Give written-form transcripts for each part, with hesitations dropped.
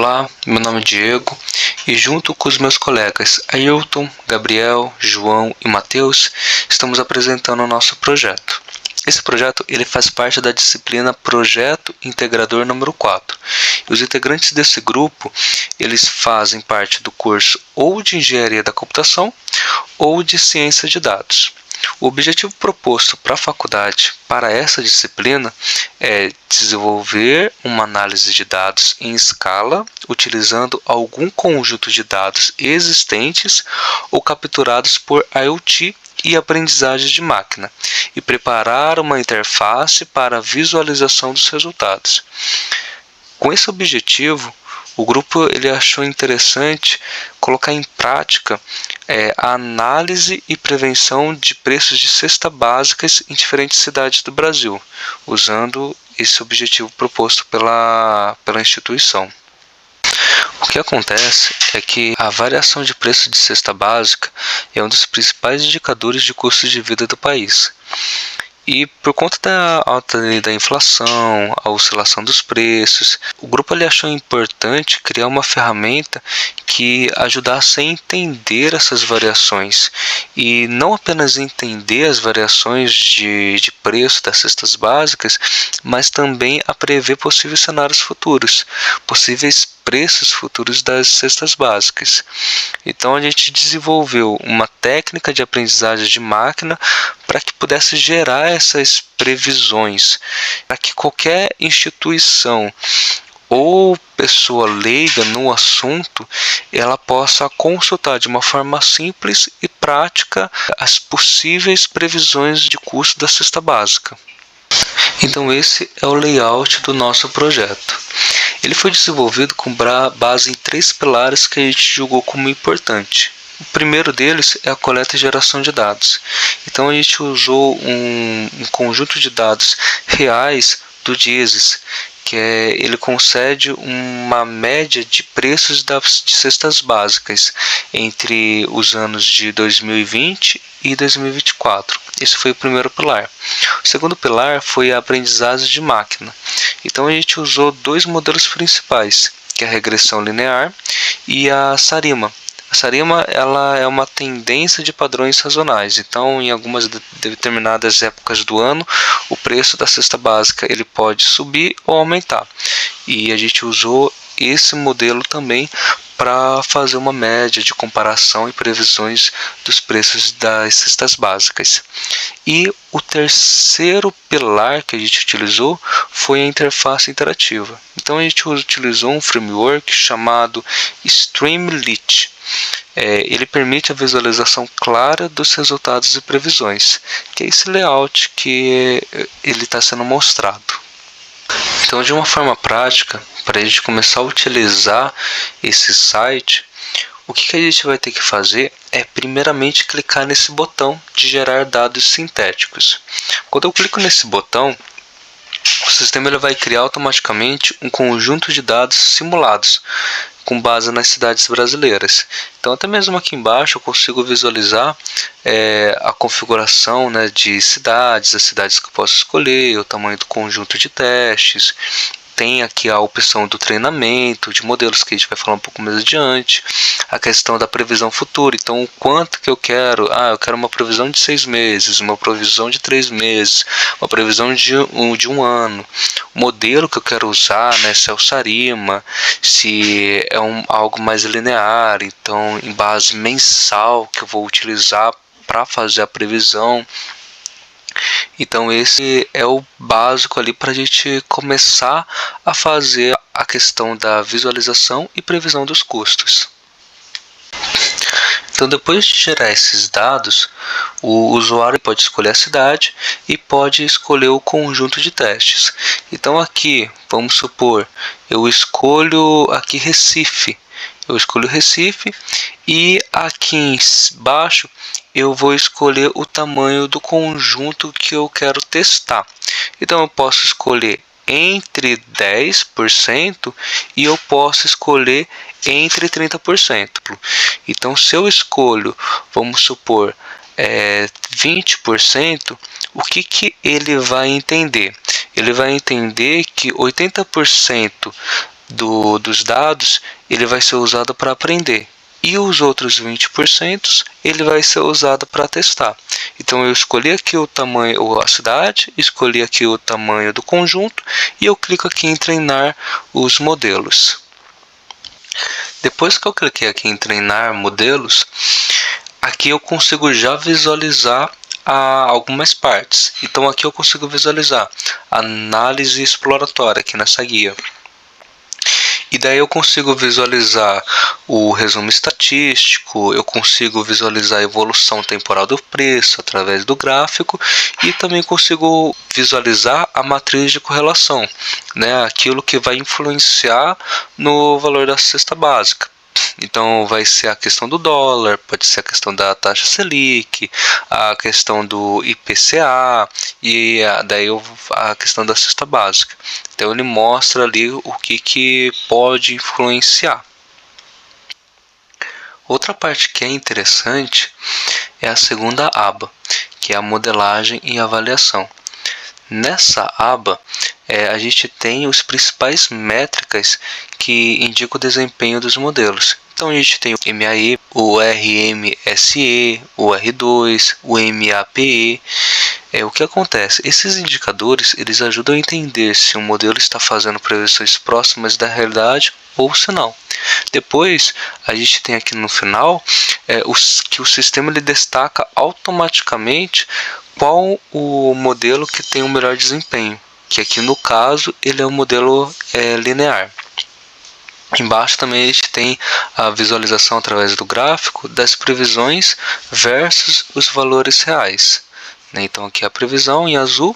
Olá, meu nome é Diego e junto com os meus colegas Ailton, Gabriel, João e Matheus, estamos apresentando o nosso projeto. Esse projeto ele faz parte da disciplina Projeto Integrador número 4. E os integrantes desse grupo, eles fazem parte do curso ou de Engenharia da Computação ou de Ciência de Dados. O objetivo proposto para a faculdade para essa disciplina é desenvolver uma análise de dados em escala, utilizando algum conjunto de dados existentes ou capturados por IoT e aprendizagem de máquina, e preparar uma interface para a visualização dos resultados. Com esse objetivo, o grupo ele achou interessante colocar em prática a análise e prevenção de preços de cesta básicas em diferentes cidades do Brasil, usando esse objetivo proposto pela instituição. O que acontece é que a variação de preço de cesta básica é um dos principais indicadores de custo de vida do país. E por conta da alta da inflação, a oscilação dos preços, o grupo ele achou importante criar uma ferramenta que ajudasse a entender essas variações. E não apenas entender as variações de preço das cestas básicas, mas também a prever possíveis cenários futuros, possíveis preços futuros das cestas básicas. Então a gente desenvolveu uma técnica de aprendizagem de máquina para que pudesse gerar essas previsões, para que qualquer instituição ou pessoa leiga no assunto, ela possa consultar de uma forma simples e prática as possíveis previsões de custo da cesta básica. Então esse é o layout do nosso projeto. Ele foi desenvolvido com base em 3 pilares que a gente julgou como importante. O primeiro deles é a coleta e geração de dados. Então a gente usou um conjunto de dados reais do Dieses, que ele concede uma média de preços de cestas básicas entre os anos de 2020 e 2024. Esse foi o primeiro pilar. O segundo pilar foi a aprendizagem de máquina. Então a gente usou 2 modelos principais, que é a regressão linear e a SARIMA. A SARIMA ela é uma tendência de padrões sazonais. Então, em algumas determinadas épocas do ano, o preço da cesta básica ele pode subir ou aumentar. E a gente usou esse modelo também para fazer uma média de comparação e previsões dos preços das cestas básicas. E o terceiro pilar que a gente utilizou foi a interface interativa. Então a gente utilizou um framework chamado Streamlit. Ele permite a visualização clara dos resultados e previsões, que é esse layout que ele está sendo mostrado. Então, de uma forma prática, para a gente começar a utilizar esse site, o que a gente vai ter que fazer é primeiramente clicar nesse botão de gerar dados sintéticos. Quando eu clico nesse botão, o sistema ele vai criar automaticamente um conjunto de dados simulados com base nas cidades brasileiras. Então até mesmo aqui embaixo eu consigo visualizar a configuração, né, de cidades, as cidades que eu posso escolher, o tamanho do conjunto de testes. Tem aqui a opção do treinamento, de modelos que a gente vai falar um pouco mais adiante. A questão da previsão futura, então o quanto que eu quero. Eu quero uma previsão de 6 meses, uma previsão de 3 meses, uma previsão de um ano. O modelo que eu quero usar, né, se é o SARIMA, se é algo mais linear, então em base mensal que eu vou utilizar para fazer a previsão. Então esse é o básico ali para a gente começar a fazer a questão da visualização e previsão dos custos. Então depois de gerar esses dados, o usuário pode escolher a cidade e pode escolher o conjunto de testes. Então aqui, vamos supor, eu escolho aqui Recife. Eu escolho Recife e aqui embaixo eu vou escolher o tamanho do conjunto que eu quero testar. Então eu posso escolher entre 10% e eu posso escolher entre 30%. Então se eu escolho, vamos supor, 20%, o que ele vai entender? Ele vai entender que 80% dos dados ele vai ser usado para aprender. E os outros 20% ele vai ser usado para testar. Então eu escolhi aqui o tamanho, ou a cidade, escolhi aqui o tamanho do conjunto e eu clico aqui em treinar os modelos. Depois que eu cliquei aqui em treinar modelos, aqui eu consigo já visualizar algumas partes. Então aqui eu consigo visualizar análise exploratória aqui nessa guia. E daí eu consigo visualizar o resumo estatístico, eu consigo visualizar a evolução temporal do preço através do gráfico e também consigo visualizar a matriz de correlação, né? Aquilo que vai influenciar no valor da cesta básica. Então vai ser a questão do dólar, pode ser a questão da taxa Selic, a questão do IPCA e daí a questão da cesta básica. Então ele mostra ali o que pode influenciar. Outra parte que é interessante é a segunda aba, que é a modelagem e avaliação. Nessa aba, a gente tem os principais métricas que indicam o desempenho dos modelos. Então a gente tem o MAE, o RMSE, o R2, o MAPE. O que acontece? Esses indicadores eles ajudam a entender se um modelo está fazendo previsões próximas da realidade ou se não. Depois a gente tem aqui no final que o sistema ele destaca automaticamente qual o modelo que tem o melhor desempenho, que aqui no caso ele é o modelo linear. Embaixo também a gente tem a visualização através do gráfico das previsões versus os valores reais. Então aqui a previsão em azul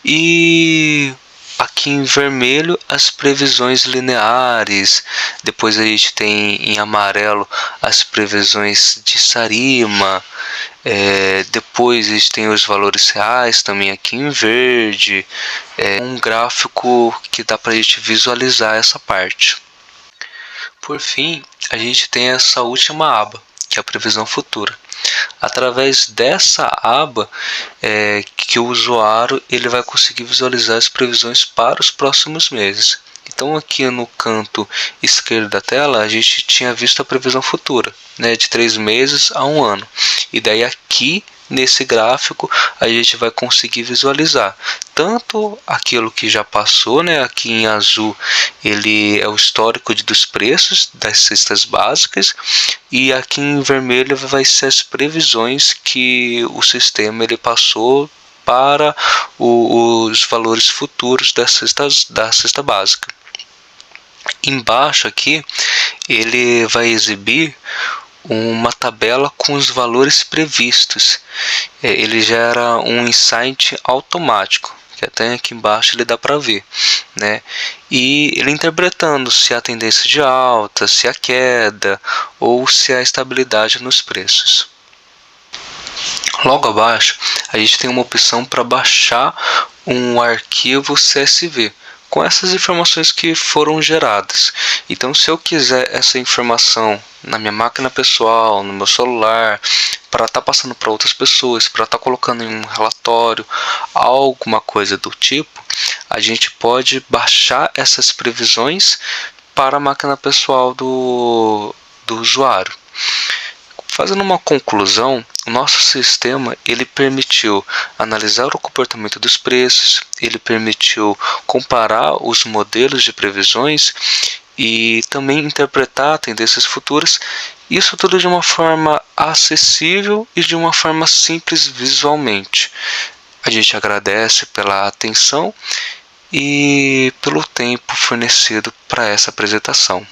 e aqui em vermelho as previsões lineares. Depois a gente tem em amarelo as previsões de Sarima. Depois a gente tem os valores reais também aqui em verde. Um gráfico que dá para a gente visualizar essa parte. Por fim, a gente tem essa última aba, que é a previsão futura. Através dessa aba, que o usuário ele vai conseguir visualizar as previsões para os próximos meses. Então aqui no canto esquerdo da tela, a gente tinha visto a previsão futura, né, de 3 meses a 1 ano. E daí aqui nesse gráfico a gente vai conseguir visualizar tanto aquilo que já passou, né? Aqui em azul ele é o histórico dos preços das cestas básicas e aqui em vermelho vai ser as previsões que o sistema ele passou para os valores futuros da cesta básica. Embaixo aqui ele vai exibir uma tabela com os valores previstos. Ele gera um insight automático, que até aqui embaixo ele dá para ver, né? E ele interpretando se há tendência de alta, se há queda ou se há estabilidade nos preços. Logo abaixo a gente tem uma opção para baixar um arquivo CSV com essas informações que foram geradas. Então, se eu quiser essa informação na minha máquina pessoal, no meu celular, para estar passando para outras pessoas, para estar colocando em um relatório, alguma coisa do tipo, a gente pode baixar essas previsões para a máquina pessoal do usuário. Fazendo uma conclusão, o nosso sistema ele permitiu analisar o comportamento dos preços, ele permitiu comparar os modelos de previsões e também interpretar tendências futuras, isso tudo de uma forma acessível e de uma forma simples visualmente. A gente agradece pela atenção e pelo tempo fornecido para essa apresentação.